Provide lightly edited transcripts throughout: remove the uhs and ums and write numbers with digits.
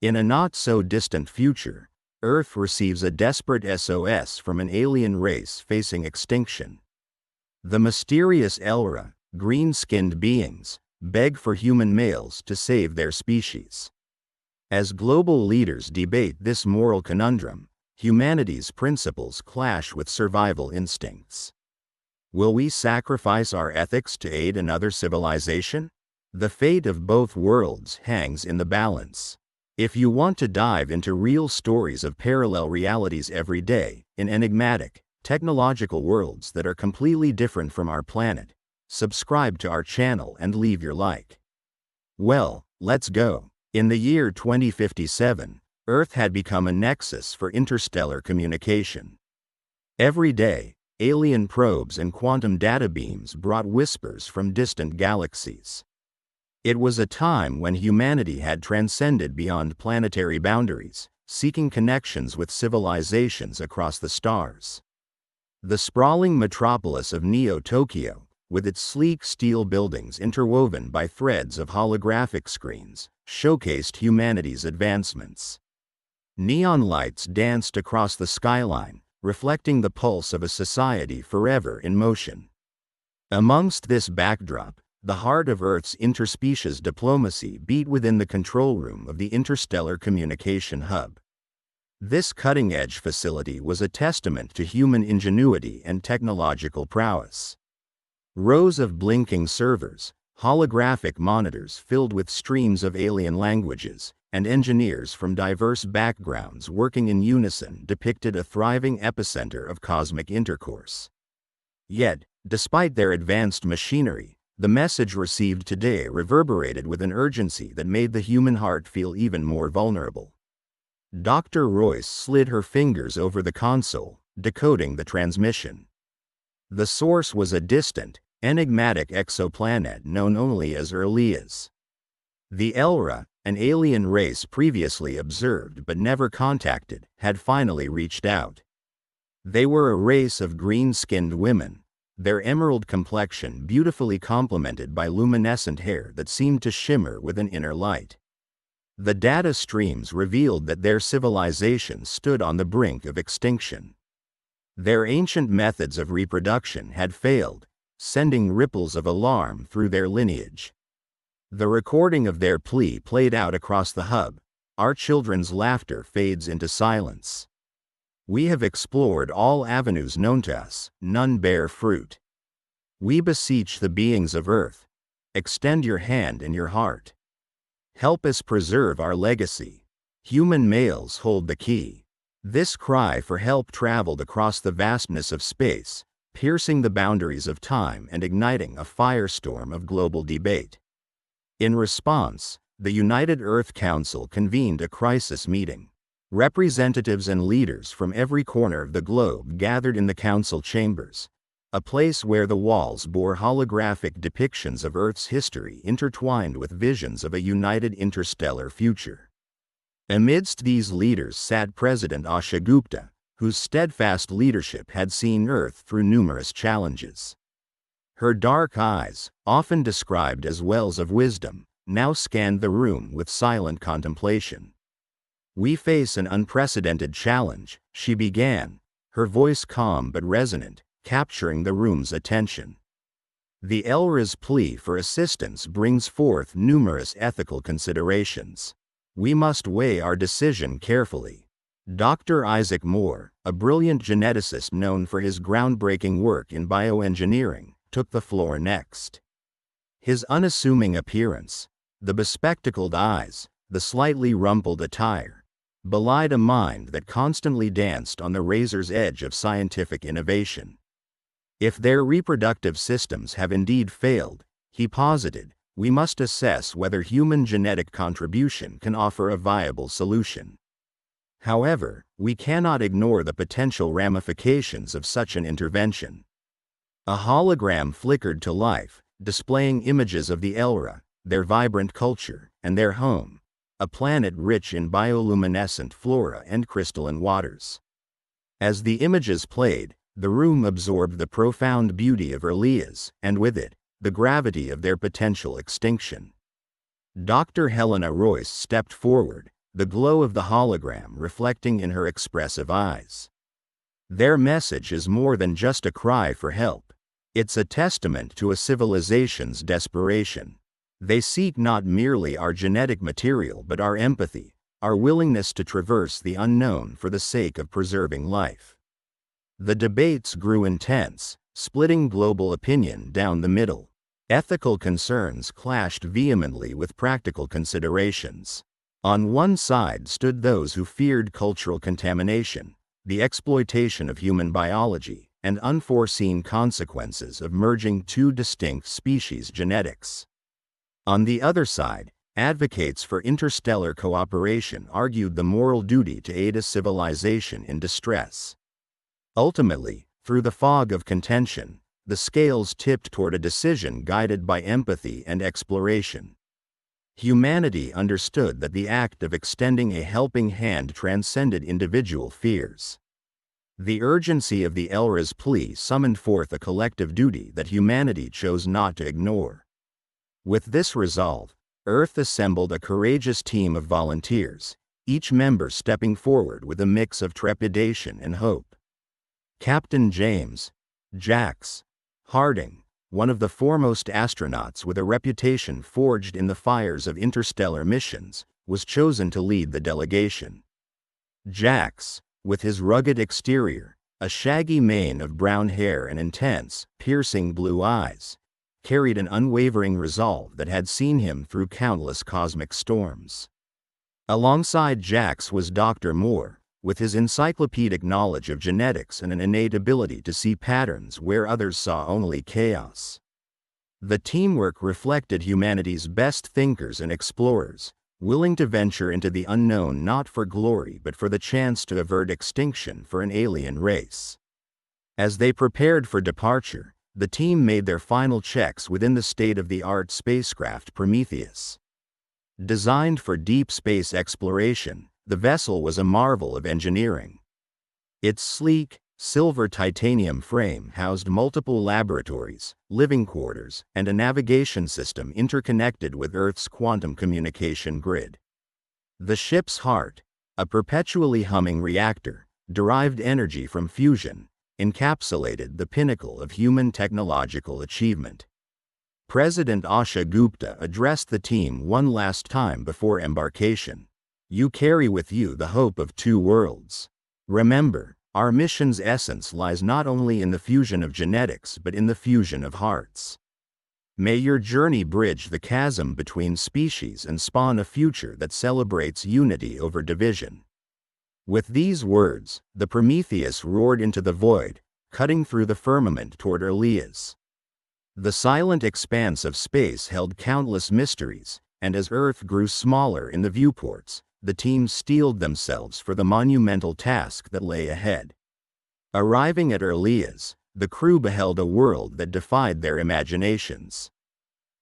In a not-so-distant future, Earth receives a desperate SOS from an alien race facing extinction. The mysterious Lira, green-skinned beings, beg for human males to save their species. As global leaders debate this moral conundrum, humanity's principles clash with survival instincts. Will we sacrifice our ethics to aid another civilization? The fate of both worlds hangs in the balance. If you want to dive into real stories of parallel realities every day, in enigmatic, technological worlds that are completely different from our planet, subscribe to our channel and leave your like. Well, let's go. In the year 2057, Earth had become a nexus for interstellar communication. Every day, alien probes and quantum data beams brought whispers from distant galaxies. It was a time when humanity had transcended beyond planetary boundaries, seeking connections with civilizations across the stars. The sprawling metropolis of Neo-Tokyo, with its sleek steel buildings interwoven by threads of holographic screens, showcased humanity's advancements. Neon lights danced across the skyline, reflecting the pulse of a society forever in motion. Amongst this backdrop, the heart of Earth's interspecies diplomacy beat within the control room of the Interstellar Communication Hub. This cutting-edge facility was a testament to human ingenuity and technological prowess. Rows of blinking servers, holographic monitors filled with streams of alien languages, and engineers from diverse backgrounds working in unison depicted a thriving epicenter of cosmic intercourse. Yet, despite their advanced machinery, the message received today reverberated with an urgency that made the human heart feel even more vulnerable. Dr. Royce slid her fingers over the console, decoding the transmission. The source was a distant, enigmatic exoplanet known only as Erlias. The Lira, an alien race previously observed but never contacted, had finally reached out. They were a race of green-skinned women, their emerald complexion beautifully complemented by luminescent hair that seemed to shimmer with an inner light. The data streams revealed that their civilization stood on the brink of extinction. Their ancient methods of reproduction had failed, sending ripples of alarm through their lineage. The recording of their plea played out across the hub. Our children's laughter fades into silence. We have explored all avenues known to us, none bear fruit. We beseech the beings of Earth, extend your hand and your heart. Help us preserve our legacy. Human males hold the key. This cry for help traveled across the vastness of space, piercing the boundaries of time and igniting a firestorm of global debate. In response, the United Earth Council convened a crisis meeting. Representatives and leaders from every corner of the globe gathered in the council chambers, a place where the walls bore holographic depictions of Earth's history intertwined with visions of a united interstellar future. Amidst these leaders sat President Asha Gupta, whose steadfast leadership had seen Earth through numerous challenges. Her dark eyes, often described as wells of wisdom, now scanned the room with silent contemplation. We face an unprecedented challenge, she began, her voice calm but resonant, capturing the room's attention. The Lira's plea for assistance brings forth numerous ethical considerations. We must weigh our decision carefully. Dr. Isaac Moore, a brilliant geneticist known for his groundbreaking work in bioengineering, took the floor next. His unassuming appearance, the bespectacled eyes, the slightly rumpled attire, belied a mind that constantly danced on the razor's edge of scientific innovation. If their reproductive systems have indeed failed, he posited, we must assess whether human genetic contribution can offer a viable solution. However, we cannot ignore the potential ramifications of such an intervention. A hologram flickered to life, displaying images of the Lira, their vibrant culture, and their home, a planet rich in bioluminescent flora and crystalline waters. As the images played, the room absorbed the profound beauty of Erlias, and with it, the gravity of their potential extinction. Dr. Helena Royce stepped forward, the glow of the hologram reflecting in her expressive eyes. Their message is more than just a cry for help. It's a testament to a civilization's desperation. They seek not merely our genetic material but our empathy, our willingness to traverse the unknown for the sake of preserving life. The debates grew intense, splitting global opinion down the middle. Ethical concerns clashed vehemently with practical considerations. On one side stood those who feared cultural contamination, the exploitation of human biology, and unforeseen consequences of merging two distinct species' genetics. On the other side, advocates for interstellar cooperation argued the moral duty to aid a civilization in distress. Ultimately, through the fog of contention, the scales tipped toward a decision guided by empathy and exploration. Humanity understood that the act of extending a helping hand transcended individual fears. The urgency of the Elra's plea summoned forth a collective duty that humanity chose not to ignore. With this resolve, Earth assembled a courageous team of volunteers, each member stepping forward with a mix of trepidation and hope. Captain James Jax Harding, one of the foremost astronauts with a reputation forged in the fires of interstellar missions, was chosen to lead the delegation. Jax, with his rugged exterior, a shaggy mane of brown hair and intense, piercing blue eyes, carried an unwavering resolve that had seen him through countless cosmic storms. Alongside Jax was Dr. Moore, with his encyclopedic knowledge of genetics and an innate ability to see patterns where others saw only chaos. The teamwork reflected humanity's best thinkers and explorers, willing to venture into the unknown not for glory but for the chance to avert extinction for an alien race. As they prepared for departure, the team made their final checks within the state-of-the-art spacecraft Prometheus. Designed for deep space exploration, the vessel was a marvel of engineering. Its sleek, silver titanium frame housed multiple laboratories, living quarters, and a navigation system interconnected with Earth's quantum communication grid. The ship's heart, a perpetually humming reactor, derived energy from fusion, encapsulated the pinnacle of human technological achievement. President Asha Gupta addressed the team one last time before embarkation. "You carry with you the hope of two worlds. Remember, our mission's essence lies not only in the fusion of genetics but in the fusion of hearts. May your journey bridge the chasm between species and spawn a future that celebrates unity over division." With these words, the Prometheus roared into the void, cutting through the firmament toward Erlias. The silent expanse of space held countless mysteries, and as Earth grew smaller in the viewports, the team steeled themselves for the monumental task that lay ahead. Arriving at Erlias, the crew beheld a world that defied their imaginations.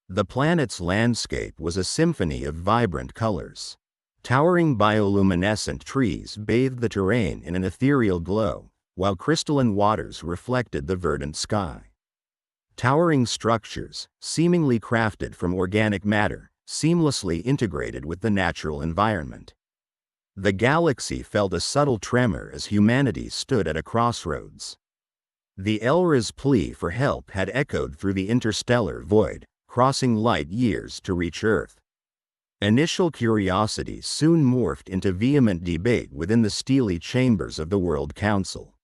The planet's landscape was a symphony of vibrant colors. Towering bioluminescent trees bathed the terrain in an ethereal glow, while crystalline waters reflected the verdant sky. Towering structures, seemingly crafted from organic matter, seamlessly integrated with the natural environment. The galaxy felt a subtle tremor as humanity stood at a crossroads. The Elra's plea for help had echoed through the interstellar void, crossing light years to reach Earth. Initial curiosity soon morphed into vehement debate within the steely chambers of the World Council.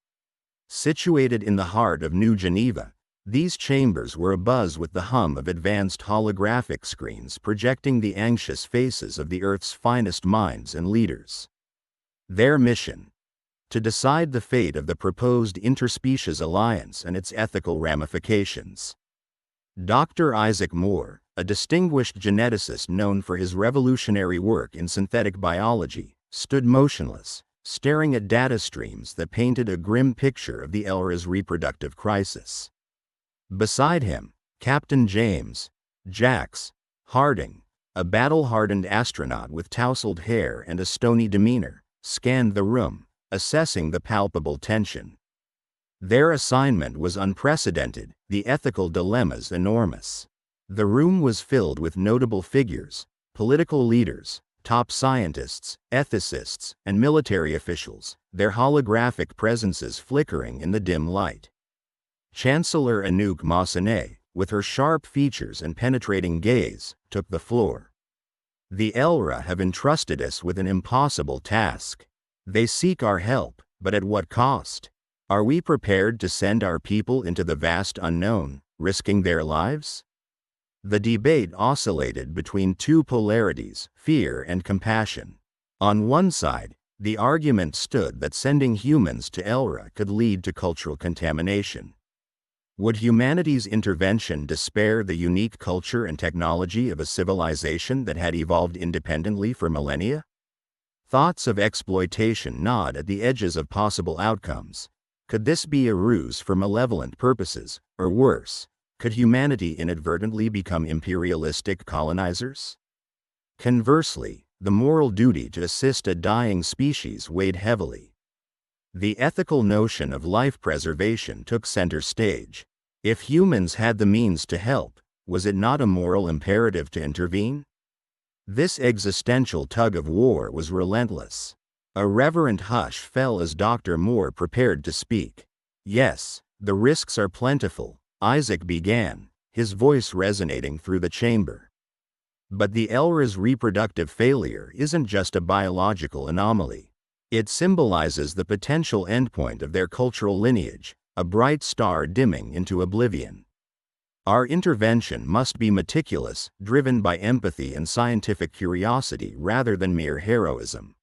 Situated in the heart of New Geneva, these chambers were abuzz with the hum of advanced holographic screens projecting the anxious faces of the Earth's finest minds and leaders. Their mission: to decide the fate of the proposed interspecies alliance and its ethical ramifications. Dr. Isaac Moore, a distinguished geneticist known for his revolutionary work in synthetic biology, stood motionless, staring at data streams that painted a grim picture of the Elra's reproductive crisis. Beside him, Captain James Jax Harding, a battle-hardened astronaut with tousled hair and a stony demeanor, scanned the room, assessing the palpable tension. Their assignment was unprecedented, the ethical dilemmas enormous. The room was filled with notable figures, political leaders, top scientists, ethicists, and military officials, their holographic presences flickering in the dim light. Chancellor Anouk Massenet, with her sharp features and penetrating gaze, took the floor. The Elra have entrusted us with an impossible task. They seek our help, but at what cost? Are we prepared to send our people into the vast unknown, risking their lives? The debate oscillated between two polarities, fear and compassion. On one side, the argument stood that sending humans to Elra could lead to cultural contamination. Would humanity's intervention despair the unique culture and technology of a civilization that had evolved independently for millennia? Thoughts of exploitation gnawed at the edges of possible outcomes. Could this be a ruse for malevolent purposes, or worse, could humanity inadvertently become imperialistic colonizers? Conversely, the moral duty to assist a dying species weighed heavily. The ethical notion of life preservation took center stage. If humans had the means to help, was it not a moral imperative to intervene? This existential tug-of-war was relentless. A reverent hush fell as Dr. Moore prepared to speak. Yes, the risks are plentiful, Isaac began, his voice resonating through the chamber. But the Elra's reproductive failure isn't just a biological anomaly. It symbolizes the potential endpoint of their cultural lineage, a bright star dimming into oblivion. Our intervention must be meticulous, driven by empathy and scientific curiosity rather than mere heroism.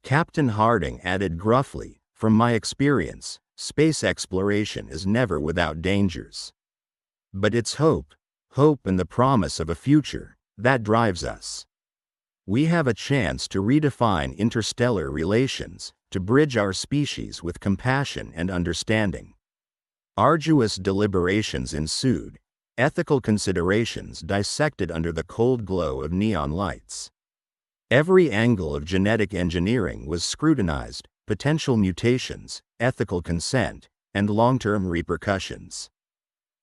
Captain Harding added gruffly, "From my experience, space exploration is never without dangers. But it's hope and the promise of a future, that drives us. We have a chance to redefine interstellar relations, to bridge our species with compassion and understanding." Arduous deliberations ensued, ethical considerations dissected under the cold glow of neon lights. Every angle of genetic engineering was scrutinized, potential mutations, ethical consent, and long-term repercussions.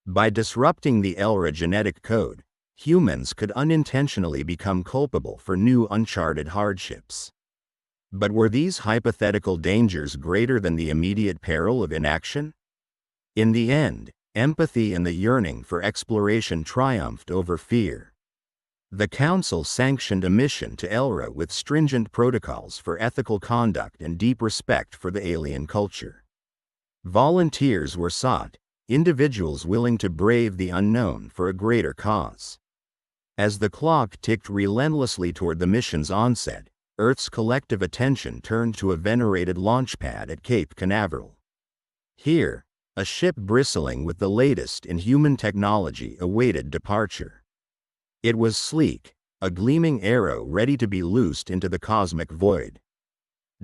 By disrupting the Elra genetic code, humans could unintentionally become culpable for new uncharted hardships. But were these hypothetical dangers greater than the immediate peril of inaction? In the end, empathy and the yearning for exploration triumphed over fear. The Council sanctioned a mission to Elra with stringent protocols for ethical conduct and deep respect for the alien culture. Volunteers were sought, individuals willing to brave the unknown for a greater cause. As the clock ticked relentlessly toward the mission's onset, Earth's collective attention turned to a venerated launchpad at Cape Canaveral. Here, a ship bristling with the latest in human technology awaited departure. It was sleek, a gleaming arrow ready to be loosed into the cosmic void.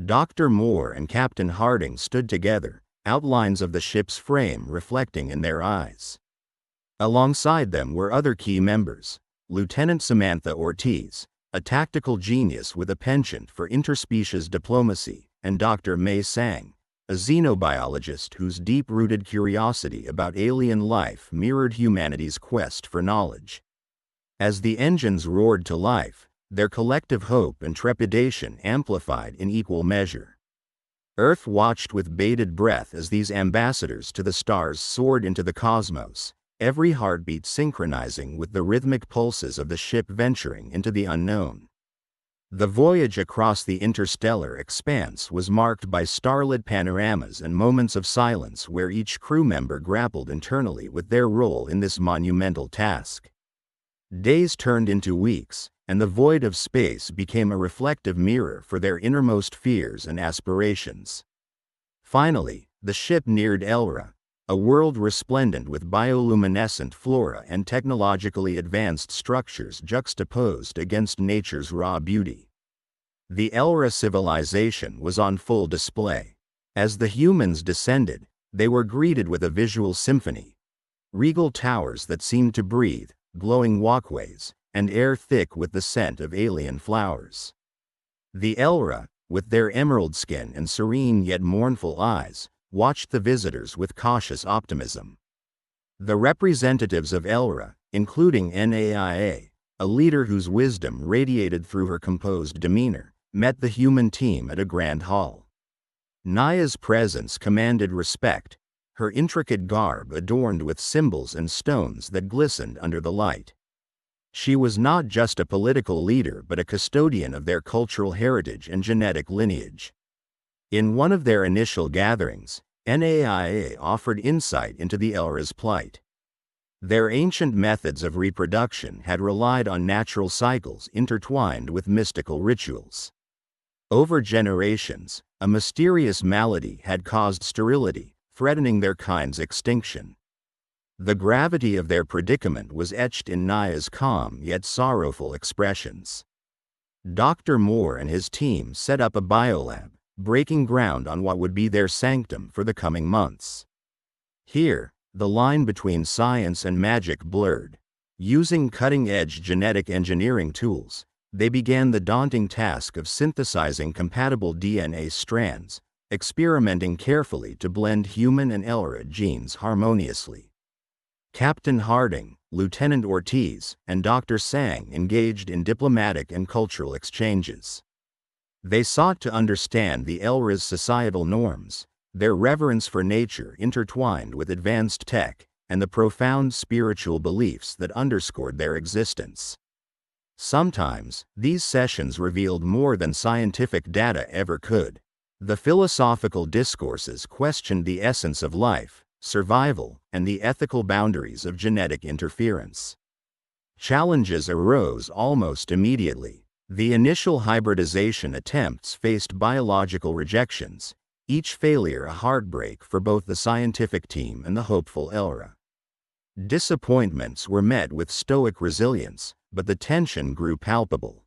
Dr. Moore and Captain Harding stood together, outlines of the ship's frame reflecting in their eyes. Alongside them were other key members, Lieutenant Samantha Ortiz, a tactical genius with a penchant for interspecies diplomacy, and Dr. Mei Sang, a xenobiologist whose deep-rooted curiosity about alien life mirrored humanity's quest for knowledge. As the engines roared to life, their collective hope and trepidation amplified in equal measure. Earth watched with bated breath as these ambassadors to the stars soared into the cosmos, every heartbeat synchronizing with the rhythmic pulses of the ship venturing into the unknown. The voyage across the interstellar expanse was marked by starlit panoramas and moments of silence where each crew member grappled internally with their role in this monumental task. Days turned into weeks, and the void of space became a reflective mirror for their innermost fears and aspirations. Finally, the ship neared Elra, a world resplendent with bioluminescent flora and technologically advanced structures juxtaposed against nature's raw beauty. The Elra civilization was on full display. As the humans descended, they were greeted with a visual symphony. Regal towers that seemed to breathe, glowing walkways, and air thick with the scent of alien flowers. The Elra, with their emerald skin and serene yet mournful eyes, watched the visitors with cautious optimism. The representatives of Elra, including NAIA, a leader whose wisdom radiated through her composed demeanor, met the human team at a grand hall. Naya's presence commanded respect, her intricate garb adorned with symbols and stones that glistened under the light. She was not just a political leader but a custodian of their cultural heritage and genetic lineage. In one of their initial gatherings, NAIA offered insight into the Elra's plight. Their ancient methods of reproduction had relied on natural cycles intertwined with mystical rituals. Over generations, a mysterious malady had caused sterility, threatening their kind's extinction. The gravity of their predicament was etched in Naya's calm yet sorrowful expressions. Dr. Moore and his team set up a biolab, breaking ground on what would be their sanctum for the coming months. Here, the line between science and magic blurred. Using cutting-edge genetic engineering tools, they began the daunting task of synthesizing compatible DNA strands, experimenting carefully to blend human and Elra genes harmoniously. Captain Harding, Lieutenant Ortiz, and Dr. Sang engaged in diplomatic and cultural exchanges. They sought to understand the Elra's societal norms, their reverence for nature intertwined with advanced tech, and the profound spiritual beliefs that underscored their existence. Sometimes, these sessions revealed more than scientific data ever could. The philosophical discourses questioned the essence of life, survival, and the ethical boundaries of genetic interference. Challenges arose almost immediately. The initial hybridization attempts faced biological rejections, each failure a heartbreak for both the scientific team and the hopeful Elra. Disappointments were met with stoic resilience, but the tension grew palpable.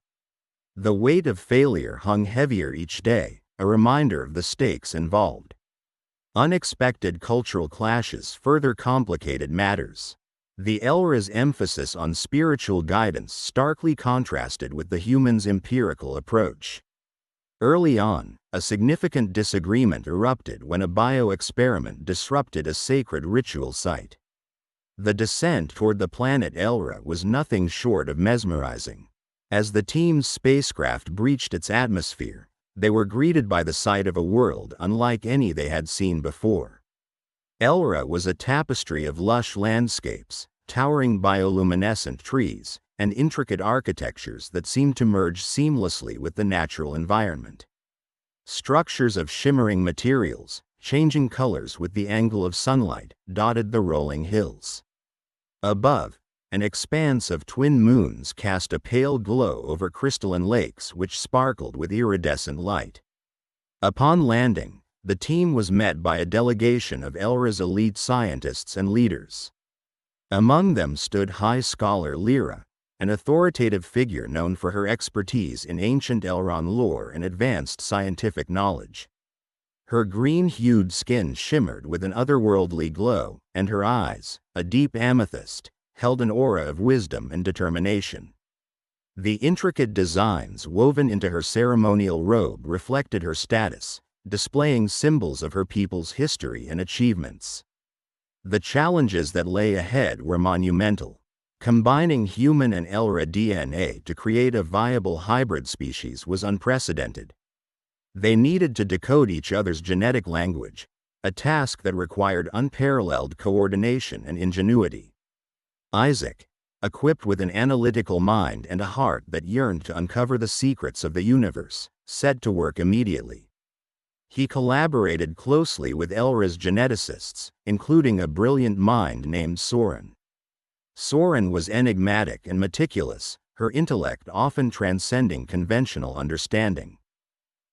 The weight of failure hung heavier each day, a reminder of the stakes involved. Unexpected cultural clashes further complicated matters. The Elra's emphasis on spiritual guidance starkly contrasted with the humans' empirical approach. Early on, a significant disagreement erupted when a bioexperiment disrupted a sacred ritual site. The descent toward the planet Elra was nothing short of mesmerizing. As the team's spacecraft breached its atmosphere, they were greeted by the sight of a world unlike any they had seen before. Elra was a tapestry of lush landscapes, towering bioluminescent trees, and intricate architectures that seemed to merge seamlessly with the natural environment. Structures of shimmering materials, changing colors with the angle of sunlight, dotted the rolling hills. Above, an expanse of twin moons cast a pale glow over crystalline lakes which sparkled with iridescent light. Upon landing, the team was met by a delegation of Elra's elite scientists and leaders. Among them stood High Scholar Lira, an authoritative figure known for her expertise in ancient Elron lore and advanced scientific knowledge. Her green-hued skin shimmered with an otherworldly glow, and her eyes, a deep amethyst, held an aura of wisdom and determination. The intricate designs woven into her ceremonial robe reflected her status, displaying symbols of her people's history and achievements. The challenges that lay ahead were monumental. Combining human and Elra DNA to create a viable hybrid species was unprecedented. They needed to decode each other's genetic language, a task that required unparalleled coordination and ingenuity. Isaac, equipped with an analytical mind and a heart that yearned to uncover the secrets of the universe, set to work immediately. He collaborated closely with Elra's geneticists, including a brilliant mind named Soren. Soren was enigmatic and meticulous, her intellect often transcending conventional understanding.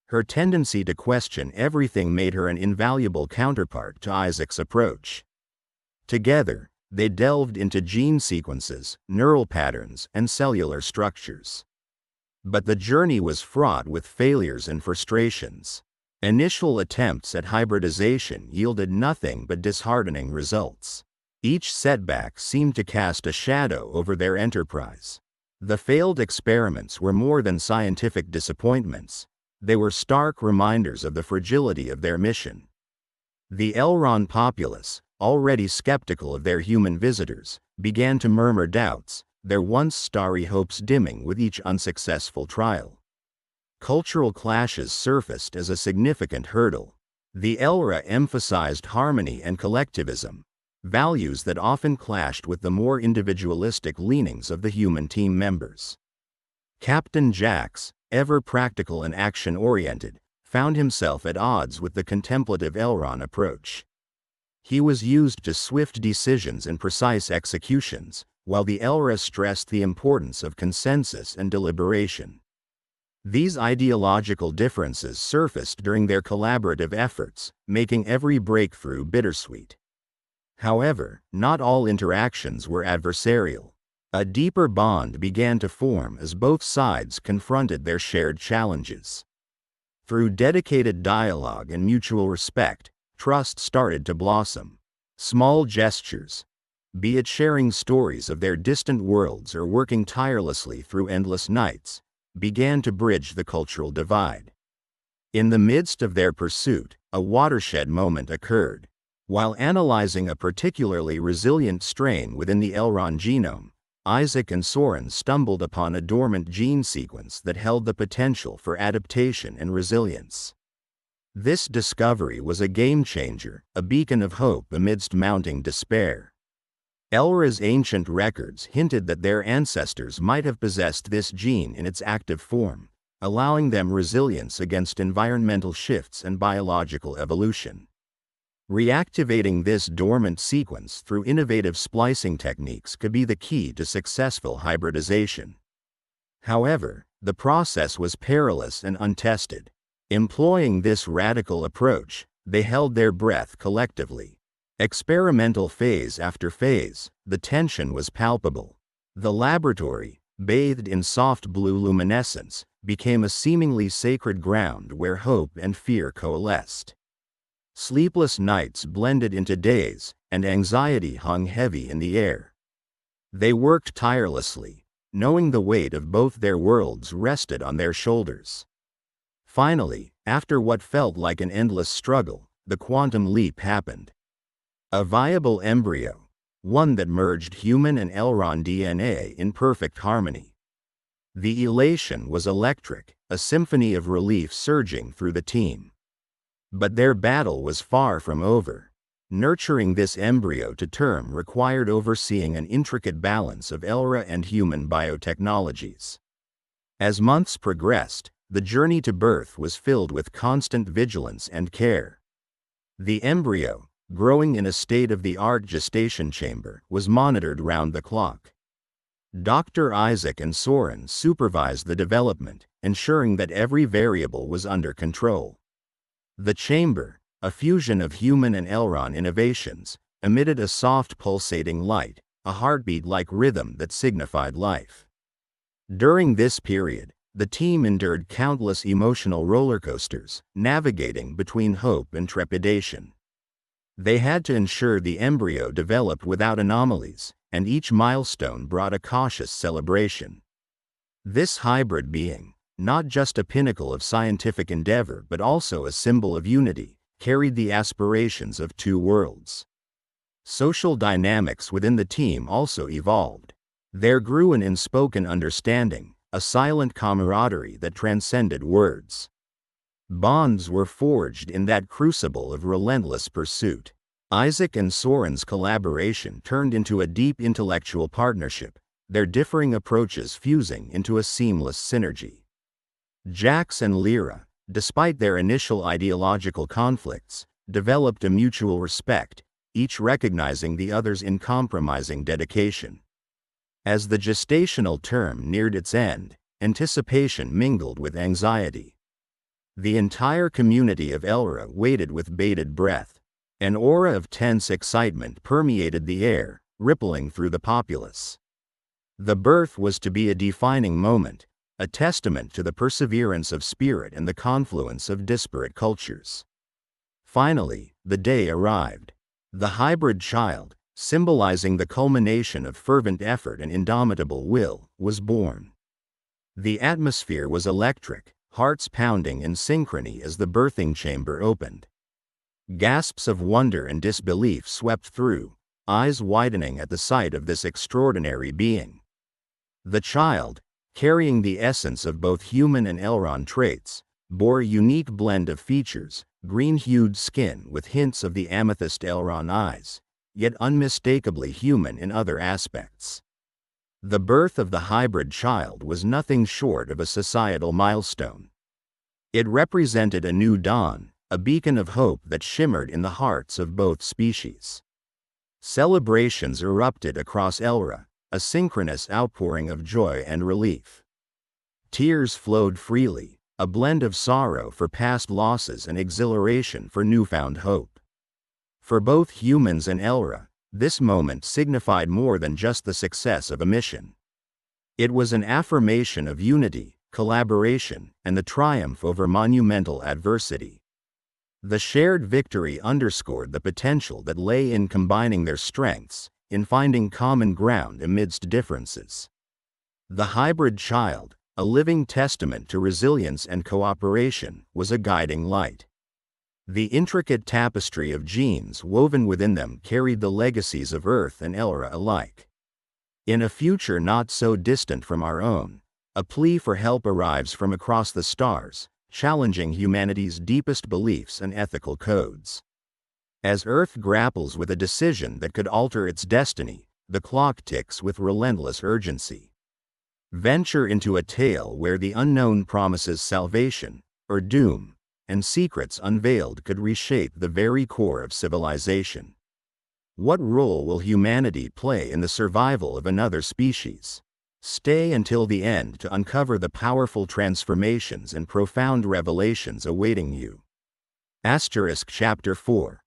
Her tendency to question everything made her an invaluable counterpart to Isaac's approach. Together, they delved into gene sequences, neural patterns, and cellular structures. But the journey was fraught with failures and frustrations. Initial attempts at hybridization yielded nothing but disheartening results. Each setback seemed to cast a shadow over their enterprise. The failed experiments were more than scientific disappointments. They were stark reminders of the fragility of their mission. The Elron populace, already skeptical of their human visitors, began to murmur doubts, their once starry hopes dimming with each unsuccessful trial. Cultural clashes surfaced as a significant hurdle. The Elra emphasized harmony and collectivism, values that often clashed with the more individualistic leanings of the human team members. Captain Jax, ever practical and action-oriented, found himself at odds with the contemplative Elron approach. He was used to swift decisions and precise executions, while the Elra stressed the importance of consensus and deliberation. These ideological differences surfaced during their collaborative efforts, making every breakthrough bittersweet. However, not all interactions were adversarial. A deeper bond began to form as both sides confronted their shared challenges. Through dedicated dialogue and mutual respect, trust started to blossom. Small gestures, be it sharing stories of their distant worlds or working tirelessly through endless nights, began to bridge the cultural divide. In the midst of their pursuit, a watershed moment occurred. While analyzing a particularly resilient strain within the Elron genome, Isaac and Soren stumbled upon a dormant gene sequence that held the potential for adaptation and resilience. This discovery was a game-changer, a beacon of hope amidst mounting despair. Elra's ancient records hinted that their ancestors might have possessed this gene in its active form, allowing them resilience against environmental shifts and biological evolution. Reactivating this dormant sequence through innovative splicing techniques could be the key to successful hybridization. However, the process was perilous and untested. Employing this radical approach, they held their breath collectively. Experimental phase after phase, the tension was palpable. The laboratory, bathed in soft blue luminescence, became a seemingly sacred ground where hope and fear coalesced. Sleepless nights blended into days, and anxiety hung heavy in the air. They worked tirelessly, knowing the weight of both their worlds rested on their shoulders. Finally, after what felt like an endless struggle, the quantum leap happened. A viable embryo, one that merged human and Elron DNA in perfect harmony. The elation was electric, a symphony of relief surging through the team. But their battle was far from over. Nurturing this embryo to term required overseeing an intricate balance of Elra and human biotechnologies. As months progressed, the journey to birth was filled with constant vigilance and care. The embryo, growing in a state-of-the-art gestation chamber, was monitored round the clock. Dr. Isaac and Soren supervised the development, ensuring that every variable was under control. The chamber, a fusion of human and Elron innovations, emitted a soft pulsating light, a heartbeat-like rhythm that signified life. During this period, the team endured countless emotional roller coasters, navigating between hope and trepidation. They had to ensure the embryo developed without anomalies, and each milestone brought a cautious celebration. This hybrid being, not just a pinnacle of scientific endeavor but also a symbol of unity, carried the aspirations of two worlds. Social dynamics within the team also evolved. There grew an unspoken understanding, a silent camaraderie that transcended words. Bonds were forged in that crucible of relentless pursuit. Isaac and Soren's collaboration turned into a deep intellectual partnership, their differing approaches fusing into a seamless synergy. Jax and Lira, despite their initial ideological conflicts, developed a mutual respect, each recognizing the other's uncompromising dedication. As the gestational term neared its end, anticipation mingled with anxiety. The entire community of Elra waited with bated breath. An aura of tense excitement permeated the air, rippling through the populace. The birth was to be a defining moment, a testament to the perseverance of spirit and the confluence of disparate cultures. Finally, the day arrived. The hybrid child, symbolizing the culmination of fervent effort and indomitable will, was born. The atmosphere was electric, hearts pounding in synchrony as the birthing chamber opened. Gasps of wonder and disbelief swept through, eyes widening at the sight of this extraordinary being. The child, carrying the essence of both human and Elron traits, bore a unique blend of features: green-hued skin with hints of the amethyst Elron eyes, yet unmistakably human in other aspects. The birth of the hybrid child was nothing short of a societal milestone. It represented a new dawn, a beacon of hope that shimmered in the hearts of both species. Celebrations erupted across Elra, a synchronous outpouring of joy and relief. Tears flowed freely, a blend of sorrow for past losses and exhilaration for newfound hope. For both humans and Elra, this moment signified more than just the success of a mission. It was an affirmation of unity, collaboration, and the triumph over monumental adversity. The shared victory underscored the potential that lay in combining their strengths, in finding common ground amidst differences. The hybrid child, a living testament to resilience and cooperation, was a guiding light. The intricate tapestry of genes woven within them carried the legacies of Earth and Elra alike. In a future not so distant from our own, a plea for help arrives from across the stars, challenging humanity's deepest beliefs and ethical codes. As Earth grapples with a decision that could alter its destiny, the clock ticks with relentless urgency. Venture into a tale where the unknown promises salvation, or doom, and secrets unveiled could reshape the very core of civilization. What role will humanity play in the survival of another species? Stay until the end to uncover the powerful transformations and profound revelations awaiting you. Chapter 4.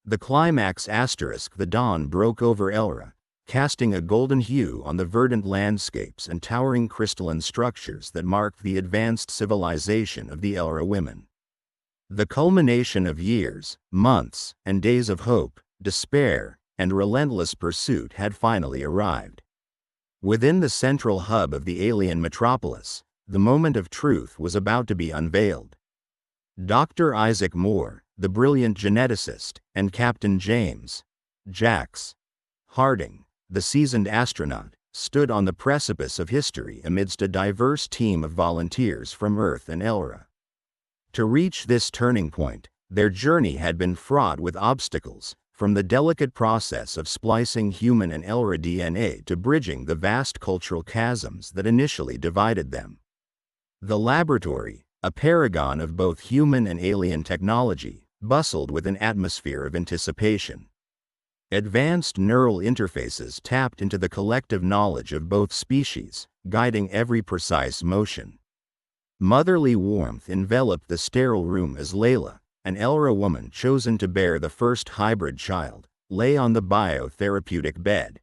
The climax. The dawn broke over Elra, casting a golden hue on the verdant landscapes and towering crystalline structures that marked the advanced civilization of the Elra women. The culmination of years, months, and days of hope, despair, and relentless pursuit had finally arrived. Within the central hub of the alien metropolis, the moment of truth was about to be unveiled. Dr. Isaac Moore, the brilliant geneticist, and Captain James Jax Harding, the seasoned astronaut, stood on the precipice of history amidst a diverse team of volunteers from Earth and Elra. To reach this turning point, their journey had been fraught with obstacles, from the delicate process of splicing human and Elra DNA to bridging the vast cultural chasms that initially divided them. The laboratory, a paragon of both human and alien technology, bustled with an atmosphere of anticipation. Advanced neural interfaces tapped into the collective knowledge of both species, guiding every precise motion. Motherly warmth enveloped the sterile room as Layla, an Elra woman chosen to bear the first hybrid child, lay on the biotherapeutic bed.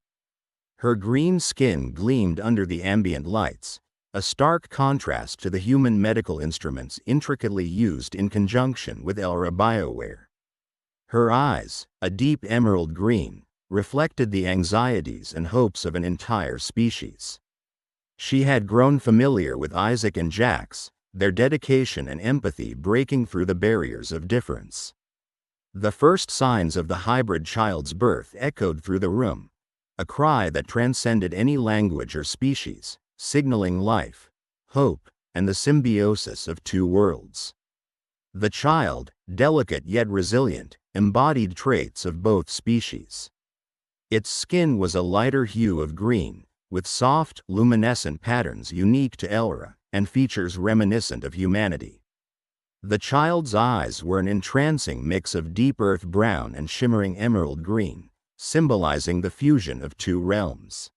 Her green skin gleamed under the ambient lights, a stark contrast to the human medical instruments intricately used in conjunction with Elra bioware. Her eyes, a deep emerald green, reflected the anxieties and hopes of an entire species. She had grown familiar with Isaac and Jax, their dedication and empathy breaking through the barriers of difference. The first signs of the hybrid child's birth echoed through the room, a cry that transcended any language or species, signaling life, hope, and the symbiosis of two worlds. The child, delicate yet resilient, embodied traits of both species. Its skin was a lighter hue of green, with soft, luminescent patterns unique to Elra, and features reminiscent of humanity. The child's eyes were an entrancing mix of deep earth brown and shimmering emerald green, symbolizing the fusion of two realms.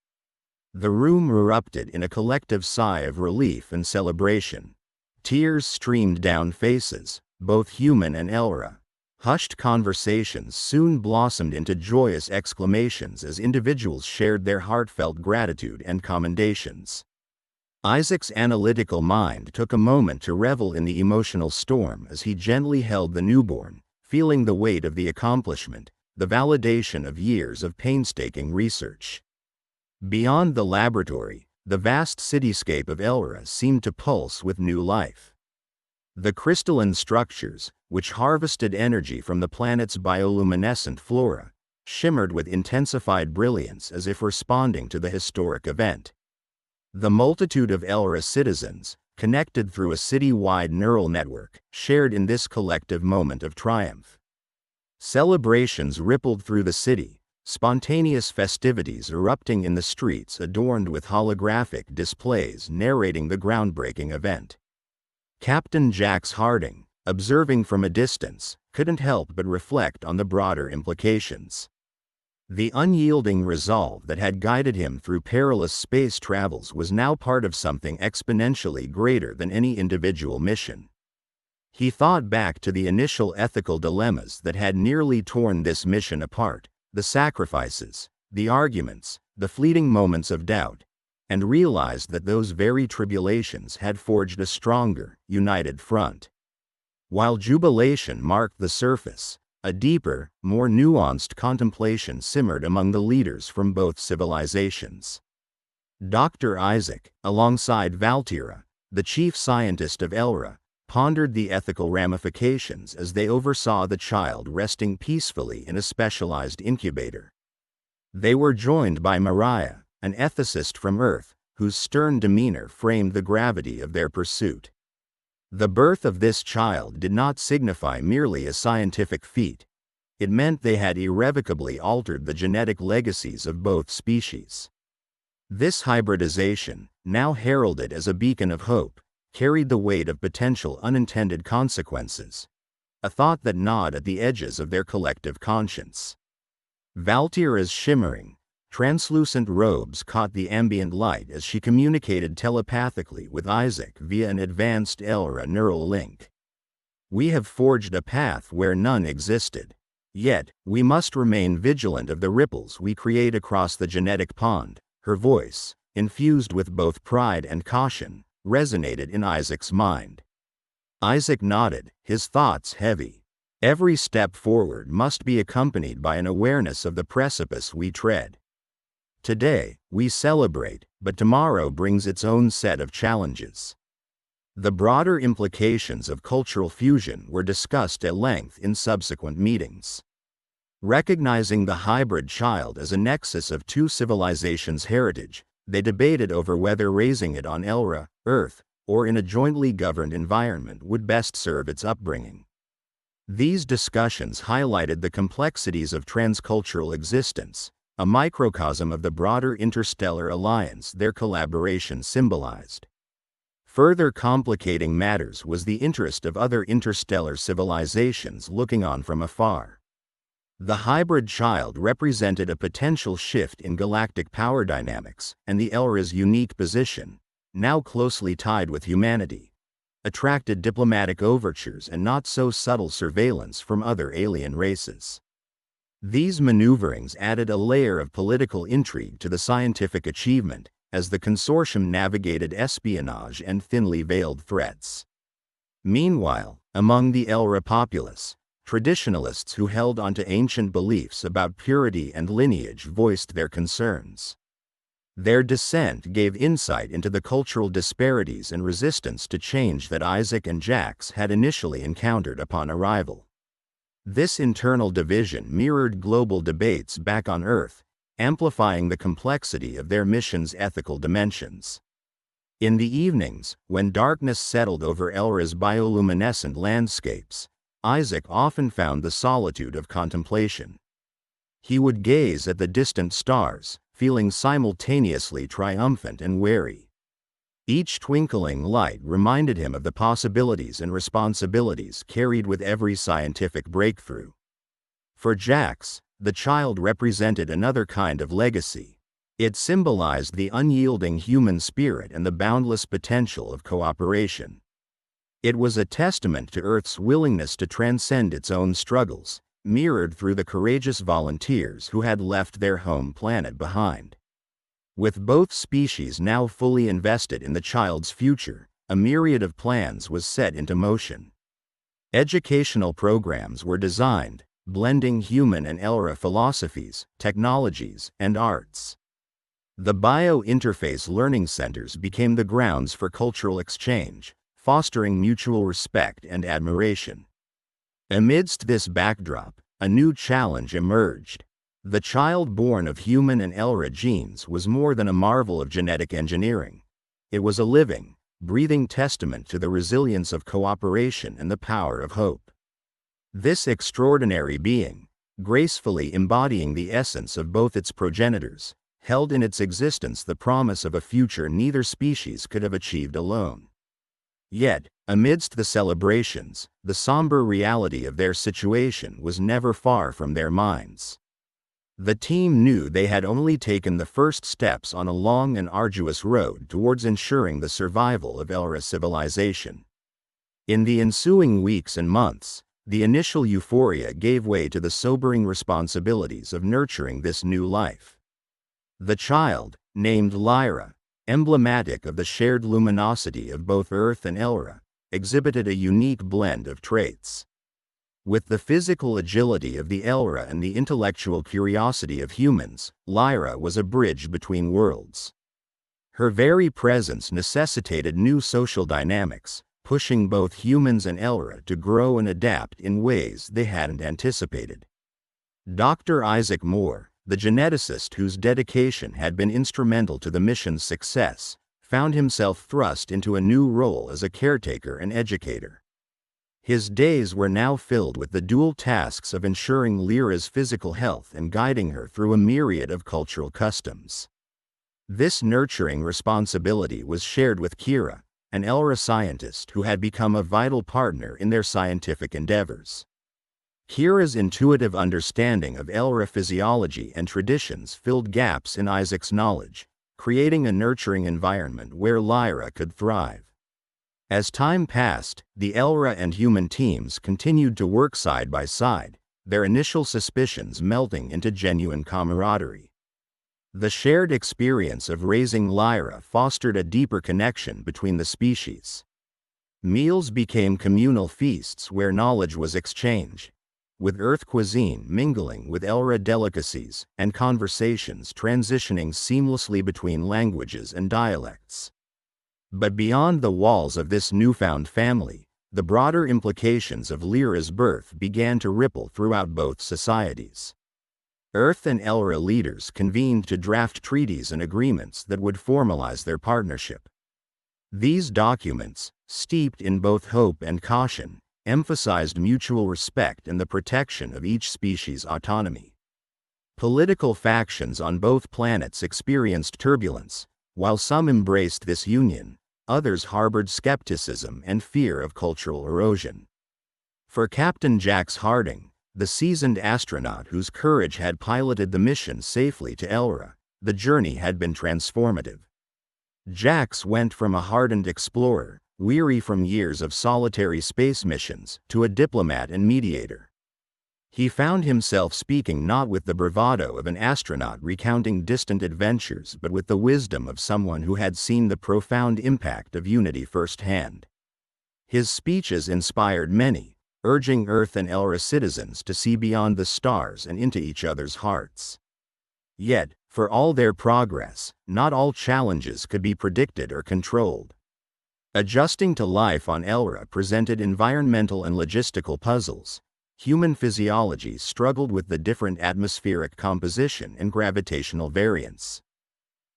The room erupted in a collective sigh of relief and celebration. Tears streamed down faces, both human and Elra. Hushed conversations soon blossomed into joyous exclamations as individuals shared their heartfelt gratitude and commendations. Isaac's analytical mind took a moment to revel in the emotional storm as he gently held the newborn, feeling the weight of the accomplishment, the validation of years of painstaking research. Beyond the laboratory, the vast cityscape of Elra seemed to pulse with new life. The crystalline structures, which harvested energy from the planet's bioluminescent flora, shimmered with intensified brilliance as if responding to the historic event. The multitude of Elra citizens, connected through a city-wide neural network, shared in this collective moment of triumph. Celebrations rippled through the city, spontaneous festivities erupting in the streets adorned with holographic displays narrating the groundbreaking event. Captain Jax Harding, observing from a distance, couldn't help but reflect on the broader implications. The unyielding resolve that had guided him through perilous space travels was now part of something exponentially greater than any individual mission. He thought back to the initial ethical dilemmas that had nearly torn this mission apart, the sacrifices, the arguments, the fleeting moments of doubt, and realized that those very tribulations had forged a stronger, united front. While jubilation marked the surface, a deeper, more nuanced contemplation simmered among the leaders from both civilizations. Dr. Isaac, alongside Valtira, the chief scientist of Elra, pondered the ethical ramifications as they oversaw the child resting peacefully in a specialized incubator. They were joined by Mariah, an ethicist from Earth, whose stern demeanor framed the gravity of their pursuit. The birth of this child did not signify merely a scientific feat. It meant they had irrevocably altered the genetic legacies of both species. This hybridization, now heralded as a beacon of hope, carried the weight of potential unintended consequences, a thought that gnawed at the edges of their collective conscience. Valtira's shimmering, translucent robes caught the ambient light as she communicated telepathically with Isaac via an advanced Elra neural link. "We have forged a path where none existed. Yet, we must remain vigilant of the ripples we create across the genetic pond." Her voice, infused with both pride and caution, resonated in Isaac's mind. Isaac nodded, his thoughts heavy. Every step forward must be accompanied by an awareness of the precipice we tread. Today, we celebrate, but tomorrow brings its own set of challenges. The broader implications of cultural fusion were discussed at length in subsequent meetings. Recognizing the hybrid child as a nexus of two civilizations' heritage, they debated over whether raising it on Elra, Earth, or in a jointly governed environment would best serve its upbringing. These discussions highlighted the complexities of transcultural existence, a microcosm of the broader interstellar alliance their collaboration symbolized. Further complicating matters was the interest of other interstellar civilizations looking on from afar. The hybrid child represented a potential shift in galactic power dynamics, and the Elra's unique position, now closely tied with humanity, attracted diplomatic overtures and not-so-subtle surveillance from other alien races. These maneuverings added a layer of political intrigue to the scientific achievement, as the consortium navigated espionage and thinly veiled threats. Meanwhile, among the Elra populace, traditionalists who held onto ancient beliefs about purity and lineage voiced their concerns. Their dissent gave insight into the cultural disparities and resistance to change that Isaac and Jax had initially encountered upon arrival. This internal division mirrored global debates back on Earth, amplifying the complexity of their mission's ethical dimensions. In the evenings, when darkness settled over Elra's bioluminescent landscapes, Isaac often found the solitude of contemplation. He would gaze at the distant stars, feeling simultaneously triumphant and wary. Each twinkling light reminded him of the possibilities and responsibilities carried with every scientific breakthrough. For Jax, the child represented another kind of legacy. It symbolized the unyielding human spirit and the boundless potential of cooperation. It was a testament to Earth's willingness to transcend its own struggles, mirrored through the courageous volunteers who had left their home planet behind. With both species now fully invested in the child's future, a myriad of plans was set into motion. Educational programs were designed, blending human and Elra philosophies, technologies, and arts. The bio-interface learning centers became the grounds for cultural exchange, fostering mutual respect and admiration. Amidst this backdrop, a new challenge emerged. The child born of human and Elra genes was more than a marvel of genetic engineering. It was a living, breathing testament to the resilience of cooperation and the power of hope. This extraordinary being, gracefully embodying the essence of both its progenitors, held in its existence the promise of a future neither species could have achieved alone. Yet, amidst the celebrations, the somber reality of their situation was never far from their minds. The team knew they had only taken the first steps on a long and arduous road towards ensuring the survival of Elra civilization. In the ensuing weeks and months, the initial euphoria gave way to the sobering responsibilities of nurturing this new life. The child, named Lira, emblematic of the shared luminosity of both Earth and Elra, exhibited a unique blend of traits. With the physical agility of the Elra and the intellectual curiosity of humans, Lira was a bridge between worlds. Her very presence necessitated new social dynamics, pushing both humans and Elra to grow and adapt in ways they hadn't anticipated. Dr. Isaac Moore, the geneticist whose dedication had been instrumental to the mission's success, found himself thrust into a new role as a caretaker and educator. His days were now filled with the dual tasks of ensuring Lyra's physical health and guiding her through a myriad of cultural customs. This nurturing responsibility was shared with Kira, an Elra scientist who had become a vital partner in their scientific endeavors. Kira's intuitive understanding of Elra physiology and traditions filled gaps in Isaac's knowledge, creating a nurturing environment where Lira could thrive. As time passed, the Elra and human teams continued to work side by side, their initial suspicions melting into genuine camaraderie. The shared experience of raising Lira fostered a deeper connection between the species. Meals became communal feasts where knowledge was exchanged, with Earth cuisine mingling with Elra delicacies and conversations transitioning seamlessly between languages and dialects. But beyond the walls of this newfound family, the broader implications of Lyra's birth began to ripple throughout both societies. Earth and Elra leaders convened to draft treaties and agreements that would formalize their partnership. These documents, steeped in both hope and caution, emphasized mutual respect and the protection of each species' autonomy. Political factions on both planets experienced turbulence. While some embraced this union, others harbored skepticism and fear of cultural erosion. For Captain Jax Harding, the seasoned astronaut whose courage had piloted the mission safely to Elra, the journey had been transformative. Jax went from a hardened explorer, weary from years of solitary space missions, to a diplomat and mediator. He found himself speaking not with the bravado of an astronaut recounting distant adventures but with the wisdom of someone who had seen the profound impact of unity firsthand. His speeches inspired many, urging Earth and Elra citizens to see beyond the stars and into each other's hearts. Yet, for all their progress, not all challenges could be predicted or controlled. Adjusting to life on Elra presented environmental and logistical puzzles. Human physiology struggled with the different atmospheric composition and gravitational variance.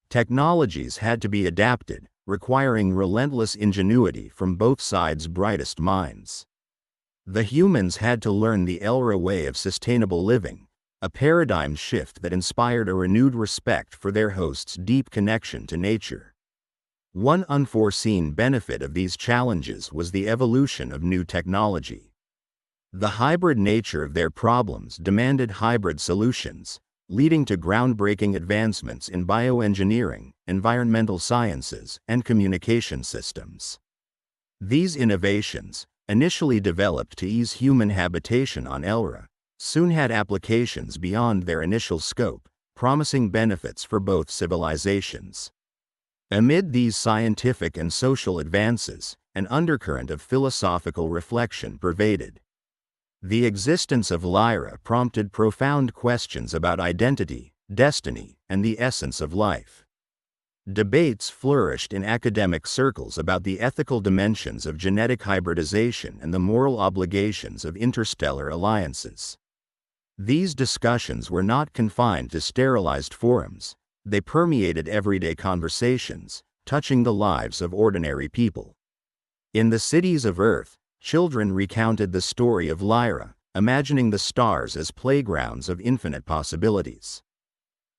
Technologies had to be adapted, requiring relentless ingenuity from both sides' brightest minds. The humans had to learn the Elra way of sustainable living, a paradigm shift that inspired a renewed respect for their host's deep connection to nature. One unforeseen benefit of these challenges was the evolution of new technology. The hybrid nature of their problems demanded hybrid solutions, leading to groundbreaking advancements in bioengineering, environmental sciences, and communication systems. These innovations, initially developed to ease human habitation on Elra, soon had applications beyond their initial scope, promising benefits for both civilizations. Amid these scientific and social advances, an undercurrent of philosophical reflection pervaded. The existence of Lyra prompted profound questions about identity, destiny, and the essence of life. Debates flourished in academic circles about the ethical dimensions of genetic hybridization and the moral obligations of interstellar alliances. These discussions were not confined to sterilized forums. They permeated everyday conversations, touching the lives of ordinary people. In the cities of Earth, children recounted the story of Lyra, imagining the stars as playgrounds of infinite possibilities.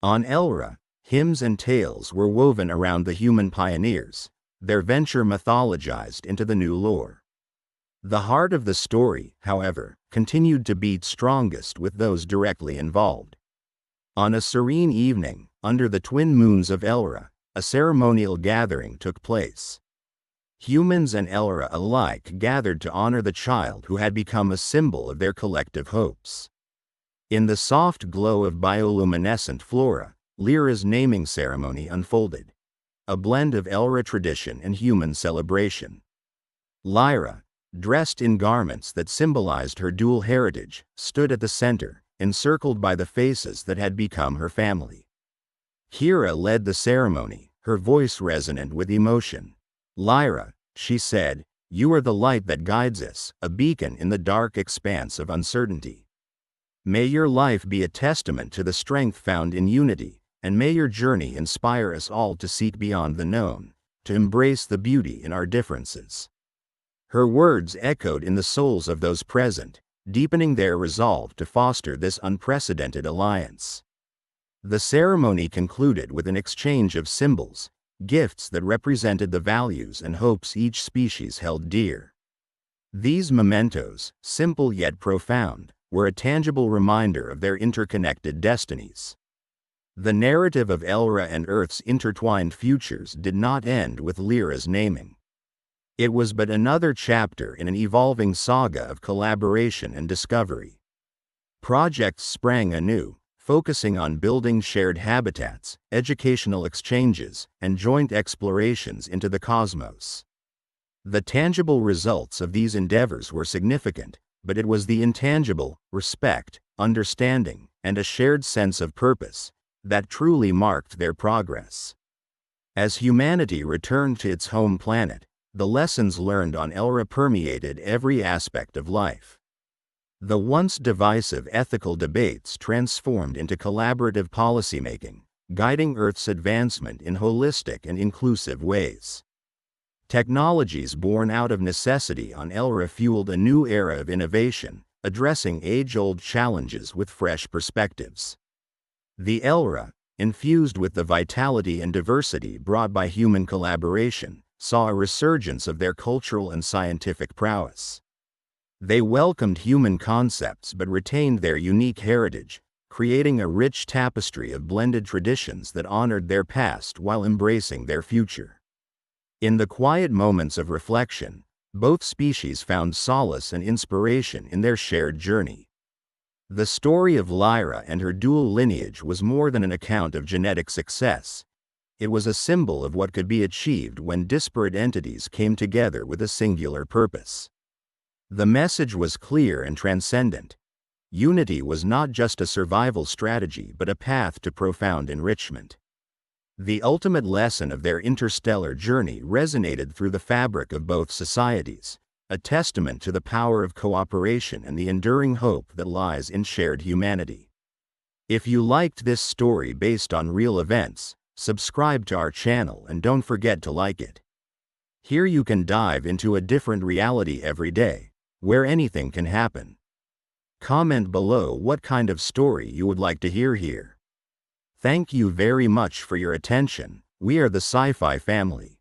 On Elra, hymns and tales were woven around the human pioneers, their venture mythologized into the new lore. The heart of the story, however, continued to beat strongest with those directly involved. On a serene evening, under the twin moons of Elra, a ceremonial gathering took place. Humans and Elra alike gathered to honor the child who had become a symbol of their collective hopes. In the soft glow of bioluminescent flora, Lira's naming ceremony unfolded. A blend of Elra tradition and human celebration. Lyra, dressed in garments that symbolized her dual heritage, stood at the center, encircled by the faces that had become her family. Kira led the ceremony, her voice resonant with emotion. "Lyra," she said, "you are the light that guides us, a beacon in the dark expanse of uncertainty. May your life be a testament to the strength found in unity, and may your journey inspire us all to seek beyond the known, to embrace the beauty in our differences." Her words echoed in the souls of those present, deepening their resolve to foster this unprecedented alliance. The ceremony concluded with an exchange of symbols, gifts that represented the values and hopes each species held dear. These mementos, simple yet profound, were a tangible reminder of their interconnected destinies. The narrative of Elra and Earth's intertwined futures did not end with Lyra's naming. It was but another chapter in an evolving saga of collaboration and discovery. Projects sprang anew, focusing on building shared habitats, educational exchanges, and joint explorations into the cosmos. The tangible results of these endeavors were significant, but it was the intangible, respect, understanding, and a shared sense of purpose, that truly marked their progress. As humanity returned to its home planet, the lessons learned on Elra permeated every aspect of life. The once divisive ethical debates transformed into collaborative policymaking, guiding Earth's advancement in holistic and inclusive ways. Technologies born out of necessity on Elra fueled a new era of innovation, addressing age-old challenges with fresh perspectives. The Elra, infused with the vitality and diversity brought by human collaboration, saw a resurgence of their cultural and scientific prowess. They welcomed human concepts but retained their unique heritage, creating a rich tapestry of blended traditions that honored their past while embracing their future. In the quiet moments of reflection, both species found solace and inspiration in their shared journey. The story of Lyra and her dual lineage was more than an account of genetic success. It was a symbol of what could be achieved when disparate entities came together with a singular purpose. The message was clear and transcendent. Unity was not just a survival strategy but a path to profound enrichment. The ultimate lesson of their interstellar journey resonated through the fabric of both societies, a testament to the power of cooperation and the enduring hope that lies in shared humanity. If you liked this story based on real events, subscribe to our channel and don't forget to like it. Here you can dive into a different reality every day, where anything can happen. Comment below what kind of story you would like to hear here. Thank you very much for your attention. We are the Sci-Fi family.